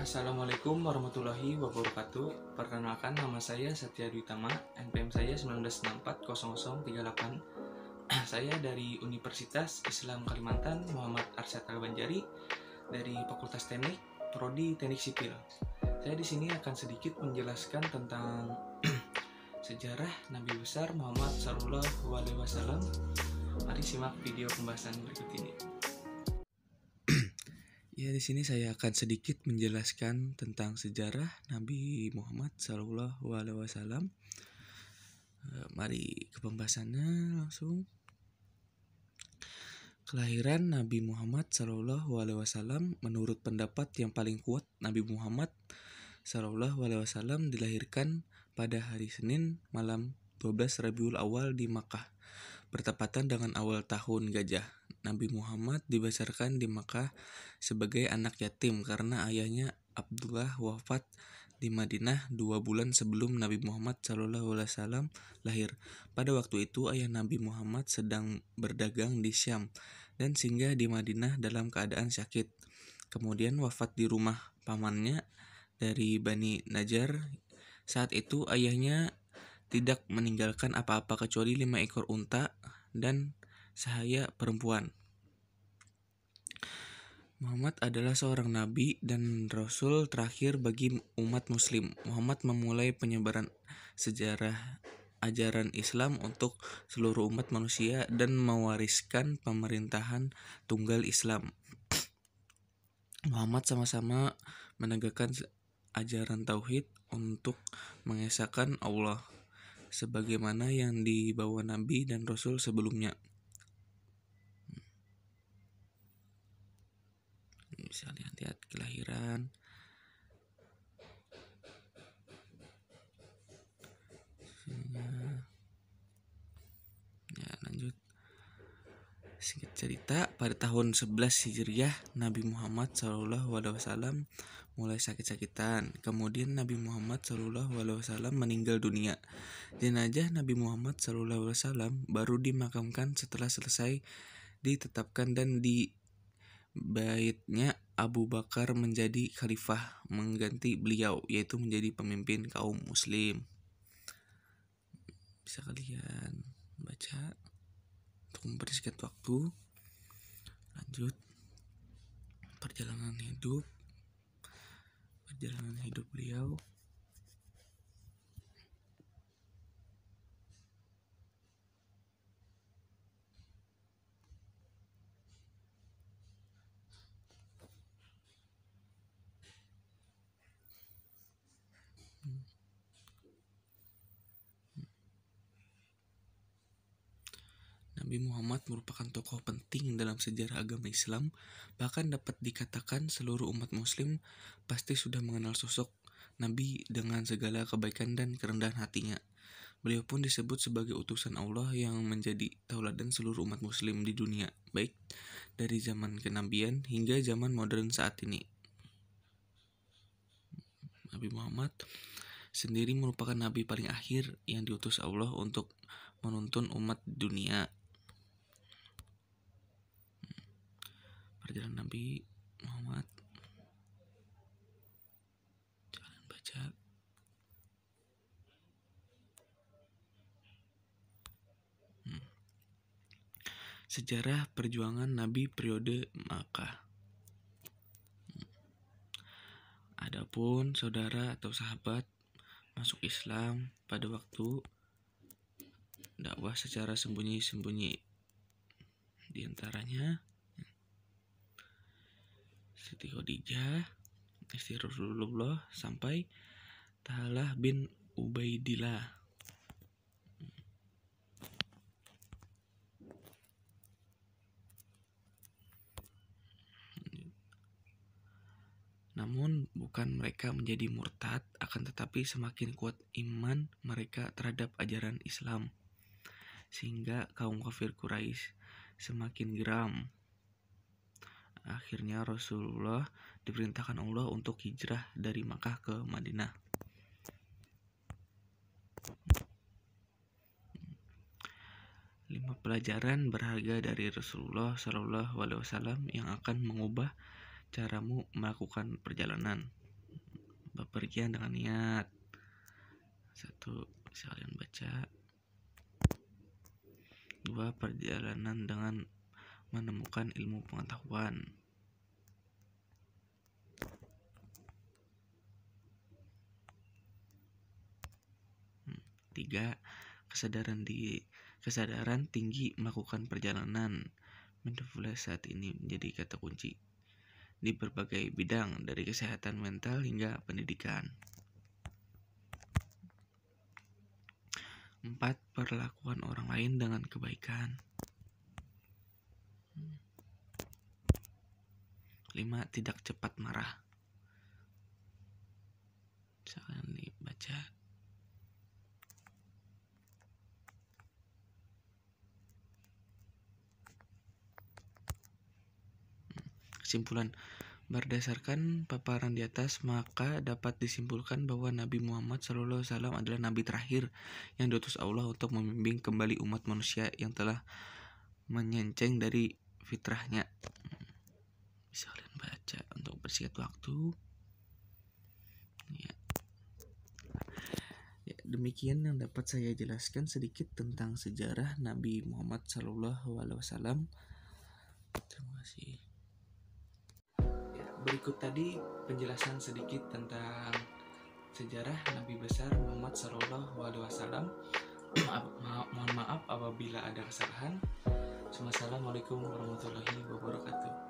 Assalamualaikum warahmatullahi wabarakatuh. Perkenalkan, nama saya Satya Dwitama, NPM saya 19640038. Saya dari Universitas Islam Kalimantan, Muhammad Arsyad Al-Banjari, dari Fakultas Teknik, Prodi Teknik Sipil. Saya di sini akan sedikit menjelaskan tentang sejarah Nabi besar Muhammad SAW. Mari simak video pembahasan berikut ini. Ya, di sini saya akan sedikit menjelaskan tentang sejarah Nabi Muhammad SAW. Mari ke pembahasannya langsung. Kelahiran Nabi Muhammad SAW menurut pendapat yang paling kuat, Nabi Muhammad SAW dilahirkan pada hari Senin malam 12 Rabiul Awal di Makkah, bertepatan dengan awal tahun gajah. Nabi Muhammad dibesarkan di Makkah sebagai anak yatim karena ayahnya Abdullah wafat di Madinah 2 bulan sebelum Nabi Muhammad SAW lahir. Pada waktu itu ayah Nabi Muhammad sedang berdagang di Syam dan singgah di Madinah dalam keadaan sakit. Kemudian wafat di rumah pamannya dari Bani Najjar. Saat itu ayahnya tidak meninggalkan apa-apa kecuali 5 ekor unta dan sahaya perempuan. Muhammad adalah seorang nabi dan rasul terakhir bagi umat muslim. Muhammad memulai penyebaran sejarah ajaran Islam untuk seluruh umat manusia dan mewariskan pemerintahan tunggal Islam. Muhammad sama-sama menegakkan ajaran tauhid untuk mengesahkan Allah sebagaimana yang dibawa nabi dan rasul sebelumnya. Bisa lihat kelahiran, ya lanjut. Singkat cerita, pada tahun 11 Hijriah Nabi Muhammad SAW mulai sakit-sakitan. Kemudian Nabi Muhammad SAW meninggal dunia. Jenazah Nabi Muhammad SAW baru dimakamkan setelah selesai ditetapkan dan di baitnya Abu Bakar menjadi khalifah mengganti beliau, yaitu menjadi pemimpin kaum muslim. Bisa kalian baca untuk mempersingkat waktu. Lanjut, perjalanan hidup beliau. Nabi Muhammad merupakan tokoh penting dalam sejarah agama Islam. Bahkan dapat dikatakan seluruh umat muslim pasti sudah mengenal sosok Nabi dengan segala kebaikan dan kerendahan hatinya. Beliau pun disebut sebagai utusan Allah yang menjadi tauladan seluruh umat muslim di dunia, baik dari zaman kenabian hingga zaman modern saat ini. Nabi Muhammad sendiri merupakan nabi paling akhir yang diutus Allah untuk menuntun umat dunia. Perjalanan Nabi Muhammad, jangan baca. Sejarah perjuangan Nabi periode Makkah. Adapun saudara atau sahabat masuk Islam pada waktu dakwah secara sembunyi-sembunyi, di antaranya Siti Khadijah, istri Rasulullah, sampai Talha bin Ubaidillah. Namun bukan mereka menjadi murtad, akan tetapi semakin kuat iman mereka terhadap ajaran Islam, sehingga kaum kafir Quraisy semakin geram. Akhirnya Rasulullah diperintahkan Allah untuk hijrah dari Makkah ke Madinah. Lima pelajaran berharga dari Rasulullah SAW yang akan mengubah caramu melakukan perjalanan. bepergian dengan niat. 1. Bisa kalian baca. 2. Perjalanan dengan menemukan ilmu pengetahuan. 3. Kesadaran tinggi melakukan perjalanan. Mindfulness saat ini menjadi kata kunci di berbagai bidang, dari kesehatan mental hingga pendidikan. 4. Perlakuan orang lain dengan kebaikan. 5. Tidak cepat marah. Jangan dibaca. Kesimpulan, berdasarkan paparan di atas, maka dapat disimpulkan bahwa Nabi Muhammad SAW adalah Nabi terakhir yang diutus Allah untuk membimbing kembali umat manusia yang telah menyenceng dari fitrahnya. Bisa kalian baca untuk bersingkat waktu. Ya, demikian yang dapat saya jelaskan sedikit tentang sejarah Nabi Muhammad SAW. Terima kasih. Berikut tadi penjelasan sedikit tentang sejarah Nabi besar Muhammad SAW. Mohon maaf apabila ada kesalahan. Wassalamualaikum warahmatullahi wabarakatuh.